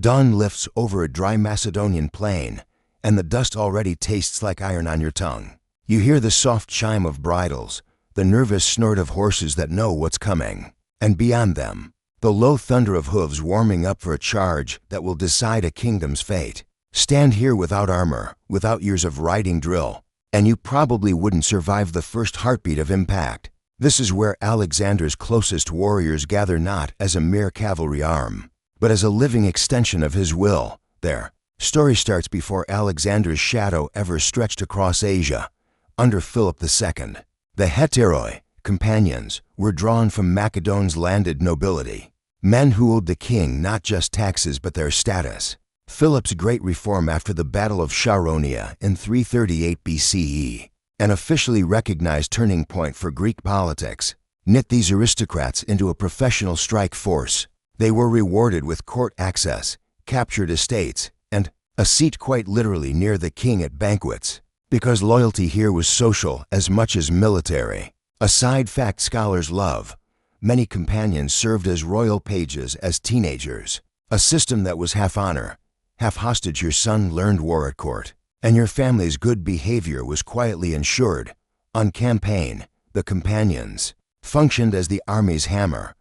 Dawn lifts over a dry Macedonian plain, and the dust already tastes like iron on your tongue. You hear the soft chime of bridles, the nervous snort of horses that know what's coming, and beyond them, the low thunder of hooves warming up for a charge that will decide a kingdom's fate. Stand here without armor, without years of riding drill, and you probably wouldn't survive the first heartbeat of impact. This is where Alexander's closest warriors gather, not as a mere cavalry arm, but as a living extension of his will. Their story starts before Alexander's shadow ever stretched across Asia, under Philip II. The heteroi, companions, were drawn from Macedon's landed nobility, men who owed the king not just taxes but their status. Philip's great reform after the Battle of Chaeronea in 338 BCE, an officially recognized turning point for Greek politics, knit these aristocrats into a professional strike force. They were rewarded with court access, captured estates, and a seat quite literally near the king at banquets, because loyalty here was social as much as military. A side fact scholars love: many companions served as royal pages as teenagers, a system that was half honor, half hostage. Your son learned war at court, and your family's good behavior was quietly ensured. On campaign, the companions functioned as the army's hammer.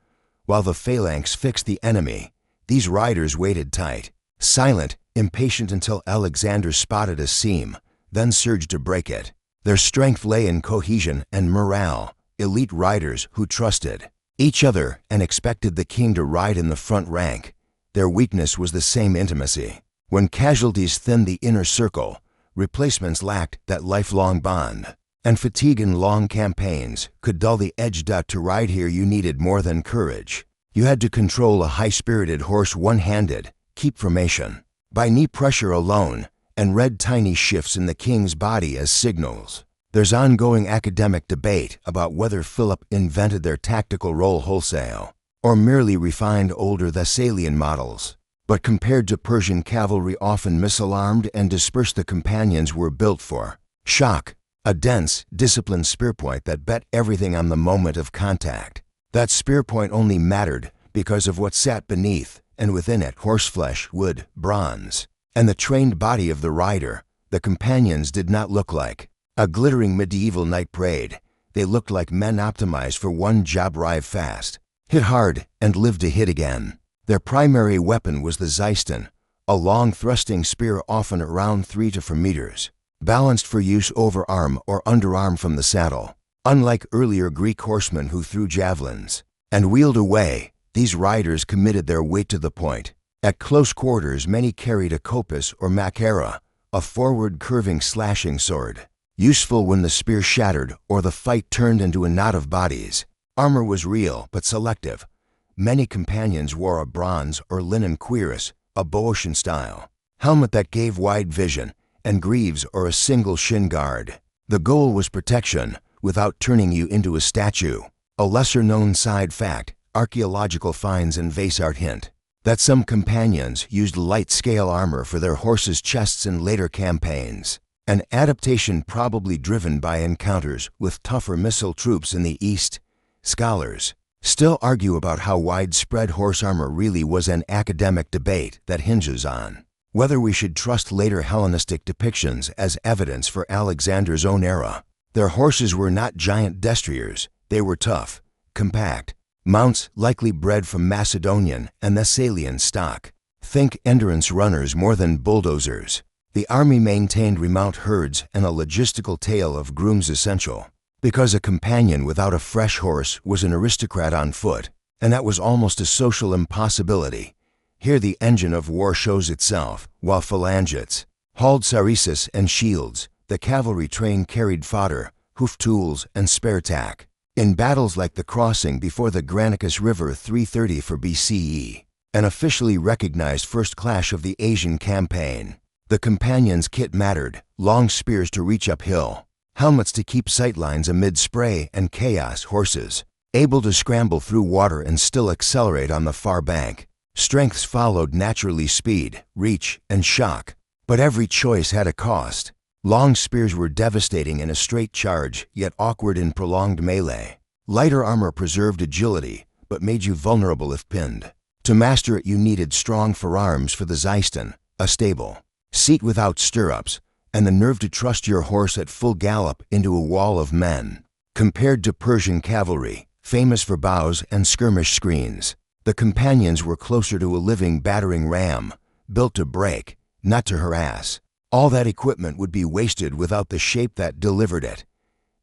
While the phalanx fixed the enemy, these riders waited tight, silent, impatient, until Alexander spotted a seam, then surged to break it. Their strength lay in cohesion and morale, elite riders who trusted each other and expected the king to ride in the front rank. Their weakness was the same intimacy. When casualties thinned the inner circle, replacements lacked that lifelong bond, and fatigue in long campaigns could dull the edge. To ride here you needed more than courage. You had to control a high-spirited horse one-handed, keep formation by knee pressure alone, and read tiny shifts in the king's body as signals. There's ongoing academic debate about whether Philip invented their tactical role wholesale, or merely refined older Thessalian models. But compared to Persian cavalry, often misalarmed and dispersed, the companions were built for shock, a dense, disciplined spearpoint that bet everything on the moment of contact. That spearpoint only mattered because of what sat beneath, and within it: horseflesh, wood, bronze, and the trained body of the rider. The companions did not look like a glittering medieval night parade. They looked like men optimized for one job: arrive fast, hit hard, and live to hit again. Their primary weapon was the xyston, a long thrusting spear often around 3 to 4 meters, balanced for use overarm or underarm from the saddle. Unlike earlier Greek horsemen who threw javelins and wheeled away, these riders committed their weight to the point. At close quarters, many carried a kopis or machaira, a forward curving slashing sword, useful when the spear shattered or the fight turned into a knot of bodies. Armor was real but selective. Many companions wore a bronze or linen cuirass, a Boeotian style helmet that gave wide vision, and greaves or a single shin guard. The goal was protection without turning you into a statue. A lesser-known side fact: archaeological finds and vase art hint that some companions used light scale armor for their horses' chests in later campaigns, an adaptation probably driven by encounters with tougher missile troops in the East. Scholars still argue about how widespread horse armor really was, an academic debate that hinges on whether we should trust later Hellenistic depictions as evidence for Alexander's own era. Their horses were not giant destriers. They were tough, compact mounts, likely bred from Macedonian and Thessalian stock. Think endurance runners more than bulldozers. The army maintained remount herds and a logistical tail of grooms essential, because a companion without a fresh horse was an aristocrat on foot, and that was almost a social impossibility. Here the engine of war shows itself, while phalangites hauled sarissas and shields. The cavalry train carried fodder, hoof tools, and spare tack. In battles like the crossing before the Granicus River 334 BCE, an officially recognized first clash of the Asian campaign, the companions' kit mattered: long spears to reach uphill, helmets to keep sightlines amid spray and chaos, horses able to scramble through water and still accelerate on the far bank. Strengths followed naturally: speed, reach, and shock. But every choice had a cost. Long spears were devastating in a straight charge, yet awkward in prolonged melee. Lighter armor preserved agility, but made you vulnerable if pinned. To master it you needed strong forearms for the xyston, a stable seat without stirrups, and the nerve to trust your horse at full gallop into a wall of men. Compared to Persian cavalry, famous for bows and skirmish screens, the companions were closer to a living battering ram, built to break, not to harass. All that equipment would be wasted without the shape that delivered it.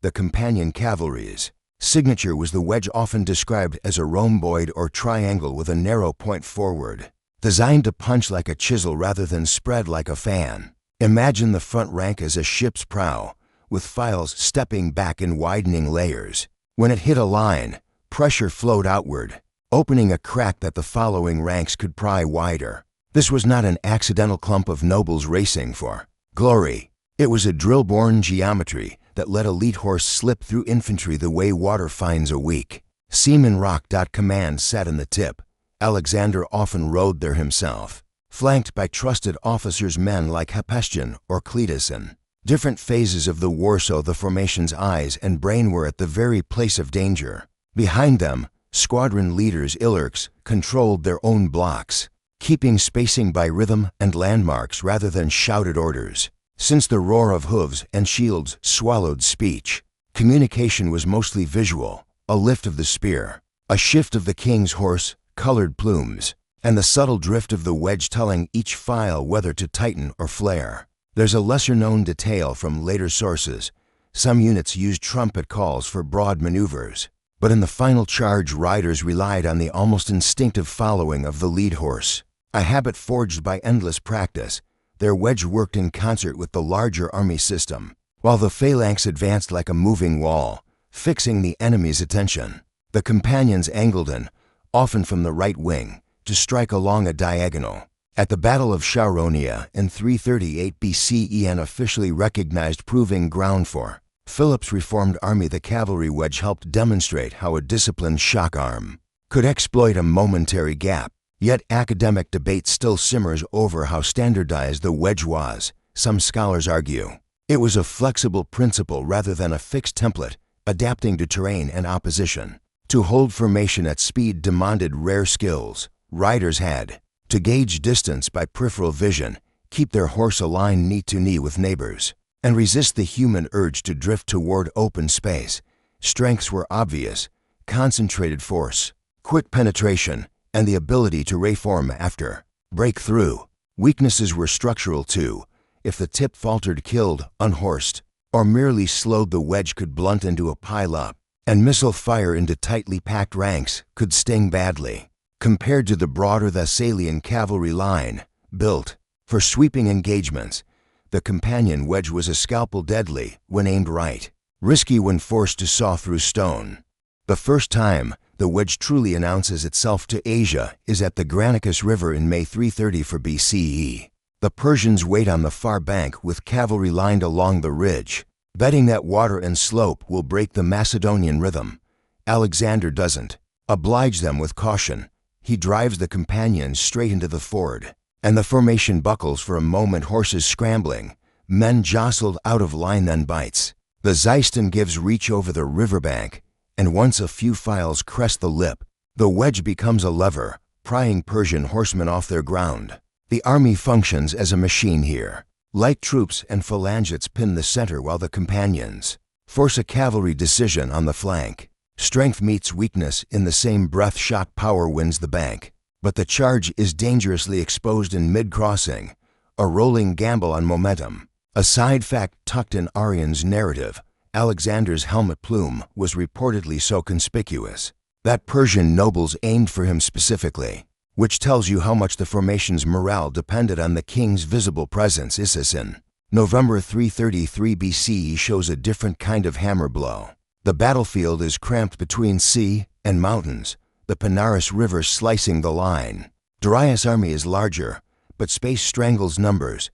The Companion Cavalry's signature was the wedge, often described as a rhomboid or triangle with a narrow point forward, designed to punch like a chisel rather than spread like a fan. Imagine the front rank as a ship's prow, with files stepping back in widening layers. When it hit a line, pressure flowed outward, opening a crack that the following ranks could pry wider. This was not an accidental clump of nobles racing for glory. It was a drill-born geometry that let a lead horse slip through infantry the way water finds a weak seaman rock. Command sat in the tip. Alexander often rode there himself, flanked by trusted officers, men like Hephaestion or Cletus. In different phases of the war, so the formation's eyes and brain were at the very place of danger. Behind them, squadron leaders, illerks, controlled their own blocks, keeping spacing by rhythm and landmarks rather than shouted orders. Since the roar of hooves and shields swallowed speech, communication was mostly visual: a lift of the spear, a shift of the king's horse, colored plumes, and the subtle drift of the wedge telling each file whether to tighten or flare. There's a lesser-known detail from later sources. Some units used trumpet calls for broad maneuvers, but in the final charge riders relied on the almost instinctive following of the lead horse, a habit forged by endless practice. Their wedge worked in concert with the larger army system, while the phalanx advanced like a moving wall, fixing the enemy's attention. The companions angled in, often from the right wing, to strike along a diagonal. At the Battle of Charonia in 338 BCE, an officially recognized proving ground for Philip's reformed army, the cavalry wedge helped demonstrate how a disciplined shock arm could exploit a momentary gap. Yet academic debate still simmers over how standardized the wedge was. Some scholars argue it was a flexible principle rather than a fixed template, adapting to terrain and opposition. To hold formation at speed demanded rare skills. Riders had to gauge distance by peripheral vision, keep their horse aligned knee to knee with neighbors, and resist the human urge to drift toward open space. Strengths were obvious: concentrated force, quick penetration, and the ability to reform after breakthrough. Weaknesses were structural too. If the tip faltered, killed, unhorsed, or merely slowed, the wedge could blunt into a pile-up, and missile fire into tightly packed ranks could sting badly. Compared to the broader Thessalian cavalry line, built for sweeping engagements, the companion wedge was a scalpel, deadly when aimed right, risky when forced to saw through stone. The first time the wedge truly announces itself to Asia is at the Granicus River in May 334 BCE. The Persians wait on the far bank with cavalry lined along the ridge, betting that water and slope will break the Macedonian rhythm. Alexander doesn't oblige them with caution. He drives the companions straight into the ford, and the formation buckles for a moment. Horses scrambling, men jostled out of line, then bites. The xyston gives reach over the riverbank, and once a few files crest the lip, the wedge becomes a lever, prying Persian horsemen off their ground. The army functions as a machine here. Light troops and phalangites pin the center while the companions force a cavalry decision on the flank. Strength meets weakness in the same breath. Shock power wins the bank, but the charge is dangerously exposed in mid-crossing, a rolling gamble on momentum. A side fact tucked in Arrian's narrative: Alexander's helmet plume was reportedly so conspicuous that Persian nobles aimed for him specifically, which tells you how much the formation's morale depended on the king's visible presence. Xyston, November 333 BCE, shows a different kind of hammer blow. The battlefield is cramped between sea and mountains, the Panaris River slicing the line. Darius' army is larger, but space strangles numbers.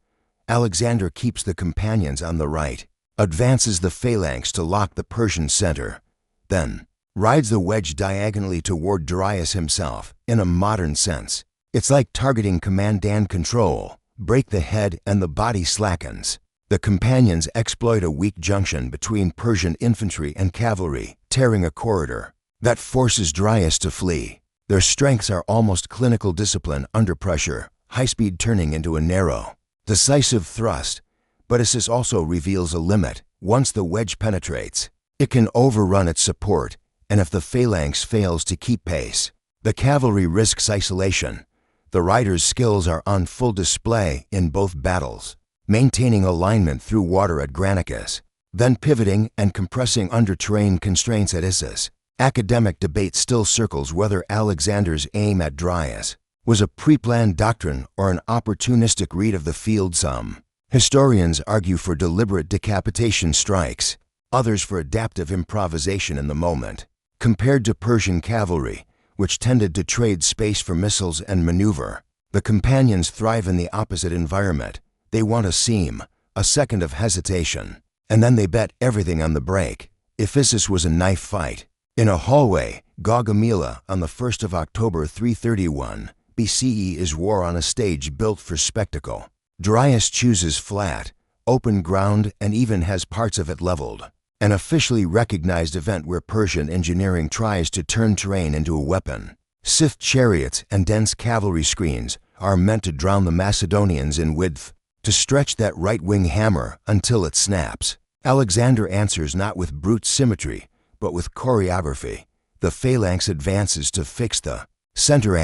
Alexander keeps the companions on the right, advances the phalanx to lock the Persian center, then rides the wedge diagonally toward Darius himself. In a modern sense, it's like targeting command and control. Break the head and the body slackens. The companions exploit a weak junction between Persian infantry and cavalry, tearing a corridor that forces Darius to flee. Their strengths are almost clinical discipline under pressure, high-speed turning into a narrow, decisive thrust, but this also reveals a limit. Once the wedge penetrates, it can overrun its support, and if the phalanx fails to keep pace, the cavalry risks isolation. The rider's skills are on full display in both battles, maintaining alignment through water at Granicus, then pivoting and compressing under terrain constraints at Issus. Academic debate still circles whether Alexander's aim at Dryas was a pre-planned doctrine or an opportunistic read of the field. Some historians argue for deliberate decapitation strikes, others for adaptive improvisation in the moment. Compared to Persian cavalry, which tended to trade space for missiles and maneuver, the companions thrive in the opposite environment. They want a seam, a second of hesitation, and then they bet everything on the break. Ephesus was a knife fight. In a hallway, Gaugamela, on the 1st of October 331 BCE, is war on a stage built for spectacle. Dryas chooses flat, open ground and even has parts of it leveled, an officially recognized event where Persian engineering tries to turn terrain into a weapon. Scythed chariots and dense cavalry screens are meant to drown the Macedonians in width, to stretch that right-wing hammer until it snaps. Alexander answers not with brute symmetry, but with choreography. The phalanx advances to fix the center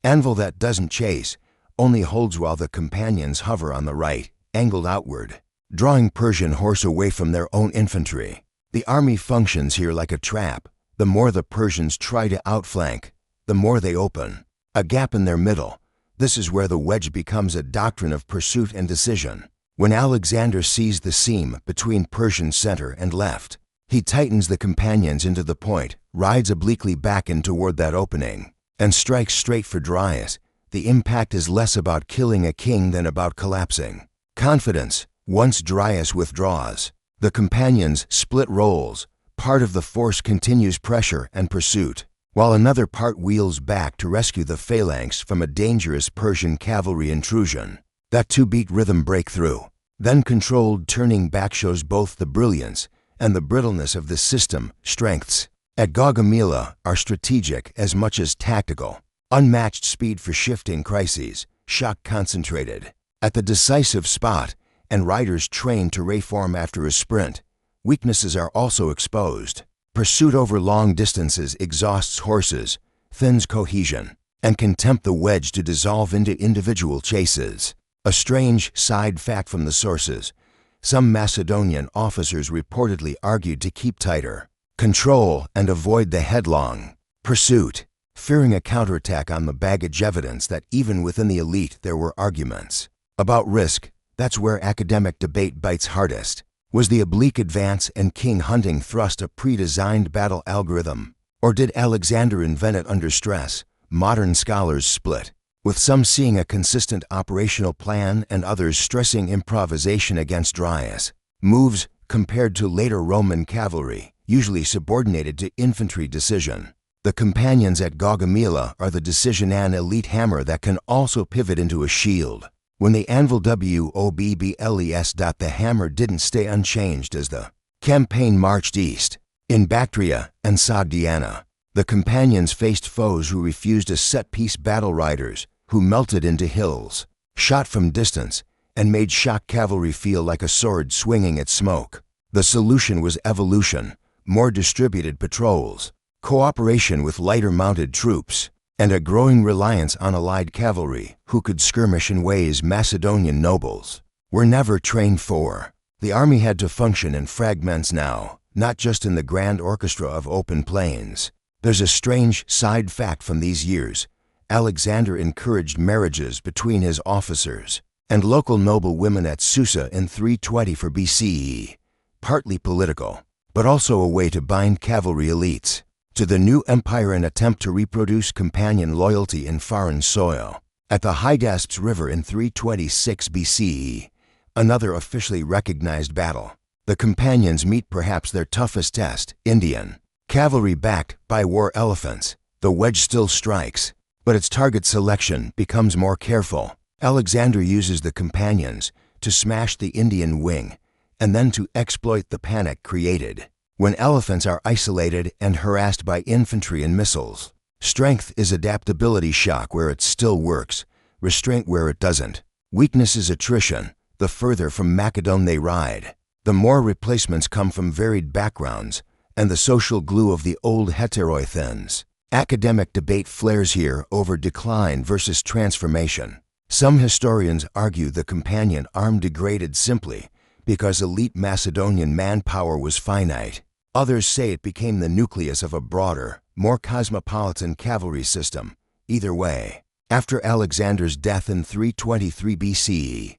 anvil that doesn't chase, only holds while the companions hover on the right, angled outward, drawing Persian horse away from their own infantry. The army functions here like a trap. The more the Persians try to outflank, the more they open a gap in their middle. This is where the wedge becomes a doctrine of pursuit and decision. When Alexander sees the seam between Persian center and left, he tightens the companions into the point, rides obliquely back in toward that opening, and strikes straight for Dryas. The impact is less about killing a king than about collapsing confidence. Once Dryas withdraws, the companions split roles. Part of the force continues pressure and pursuit, while another part wheels back to rescue the phalanx from a dangerous Persian cavalry intrusion. That two-beat rhythm breakthrough, then controlled turning back, shows both the brilliance and the brittleness of the system. Strengths at Gaugamela are strategic as much as tactical. Unmatched speed for shifting crises, shock concentrated at the decisive spot, and riders trained to reform after a sprint. Weaknesses are also exposed. Pursuit over long distances exhausts horses, thins cohesion, and can tempt the wedge to dissolve into individual chases. A strange side fact from the sources: some Macedonian officers reportedly argued to keep tighter control and avoid the headlong pursuit, fearing a counterattack on the baggage. Evidence that even within the elite there were arguments about risk. That's where academic debate bites hardest. Was the oblique advance and king hunting thrust a pre-designed battle algorithm, or did Alexander invent it under stress? Modern scholars split, with some seeing a consistent operational plan and others stressing improvisation against Dryas. Moves compared to later Roman cavalry, usually subordinated to infantry decision. The companions at Gaugamela are the decision and elite hammer that can also pivot into a shield. When the anvil wobbles, the hammer didn't stay unchanged as the campaign marched east. In Bactria and Sogdiana, the companions faced foes who refused a set-piece battle riders, who melted into hills, shot from distance, and made shock cavalry feel like a sword swinging its smoke. The solution was evolution, more distributed patrols, cooperation with lighter mounted troops, and a growing reliance on allied cavalry who could skirmish in ways Macedonian nobles were never trained for. The army had to function in fragments now, not just in the grand orchestra of open plains. There's a strange side fact from these years. Alexander encouraged marriages between his officers and local noble women at Susa in 320 for BCE, partly political, but also a way to bind cavalry elites to the new empire, an attempt to reproduce companion loyalty in foreign soil. At the Hydaspes River in 326 BCE, another officially recognized battle, the companions meet perhaps their toughest test. Indian cavalry backed by war elephants. The wedge still strikes, but its target selection becomes more careful. Alexander uses the companions to smash the Indian wing and then to exploit the panic created when elephants are isolated and harassed by infantry and missiles. Strength is adaptability shock where it still works, restraint where it doesn't. Weakness is attrition, the further from Macedon they ride. The more replacements come from varied backgrounds, and the social glue of the old heteroi thins. Academic debate flares here over decline versus transformation. Some historians argue the companion arm degraded simply because elite Macedonian manpower was finite. Others say it became the nucleus of a broader, more cosmopolitan cavalry system. Either way, after Alexander's death in 323 BCE,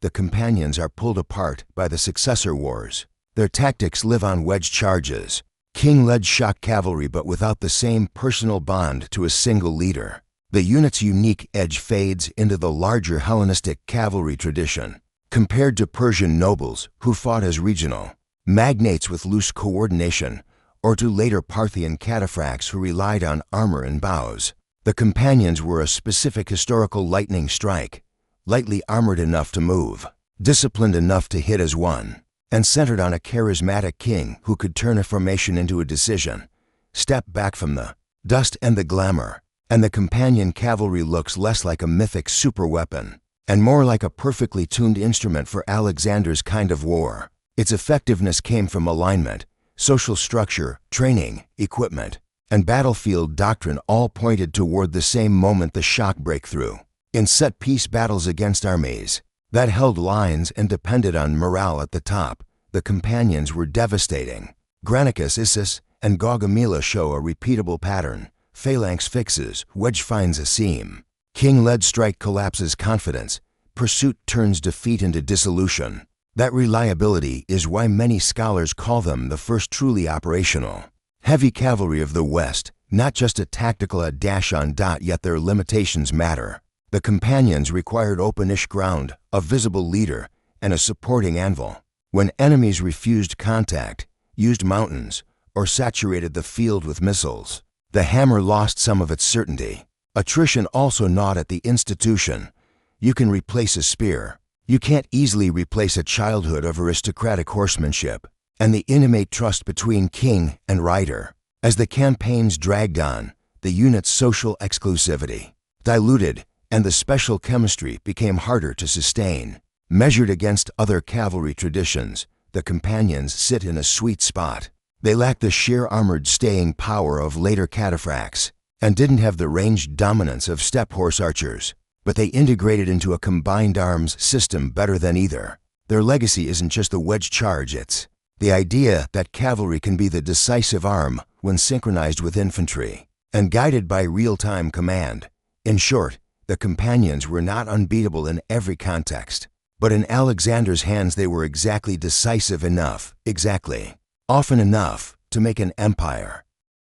the companions are pulled apart by the successor wars. Their tactics live on wedge charges. King-led shock cavalry but without the same personal bond to a single leader. The unit's unique edge fades into the larger Hellenistic cavalry tradition. Compared to Persian nobles who fought as regional magnates with loose coordination, or to later Parthian cataphracts who relied on armor and bows, the companions were a specific historical lightning strike, lightly armored enough to move, disciplined enough to hit as one, and centered on a charismatic king who could turn a formation into a decision. Step back from the dust and the glamour, and the companion cavalry looks less like a mythic superweapon and more like a perfectly tuned instrument for Alexander's kind of war. Its effectiveness came from alignment, social structure, training, equipment, and battlefield doctrine all pointed toward the same moment the shock breakthrough. In set-piece battles against armies that held lines and depended on morale at the top, the companions were devastating. Granicus Issus and Gaugamela show a repeatable pattern. Phalanx fixes, wedge finds a seam. King-led strike collapses confidence. Pursuit turns defeat into dissolution. That reliability is why many scholars call them the first truly operational heavy cavalry of the West, not just a tactical dash on dot, yet their limitations matter. The companions required openish ground, a visible leader, and a supporting anvil. When enemies refused contact, used mountains, or saturated the field with missiles, the hammer lost some of its certainty. Attrition also gnawed at the institution. You can replace a spear. You can't easily replace a childhood of aristocratic horsemanship, and the intimate trust between king and rider. As the campaigns dragged on, the unit's social exclusivity diluted, and the special chemistry became harder to sustain. Measured against other cavalry traditions, the companions sit in a sweet spot. They lack the sheer armored staying power of later cataphracts, and didn't have the ranged dominance of steppe horse archers, but they integrated into a combined arms system better than either. Their legacy isn't just the wedge charge, it's the idea that cavalry can be the decisive arm when synchronized with infantry and guided by real-time command. In short, the companions were not unbeatable in every context, but in Alexander's hands they were exactly decisive enough, often enough, to make an empire.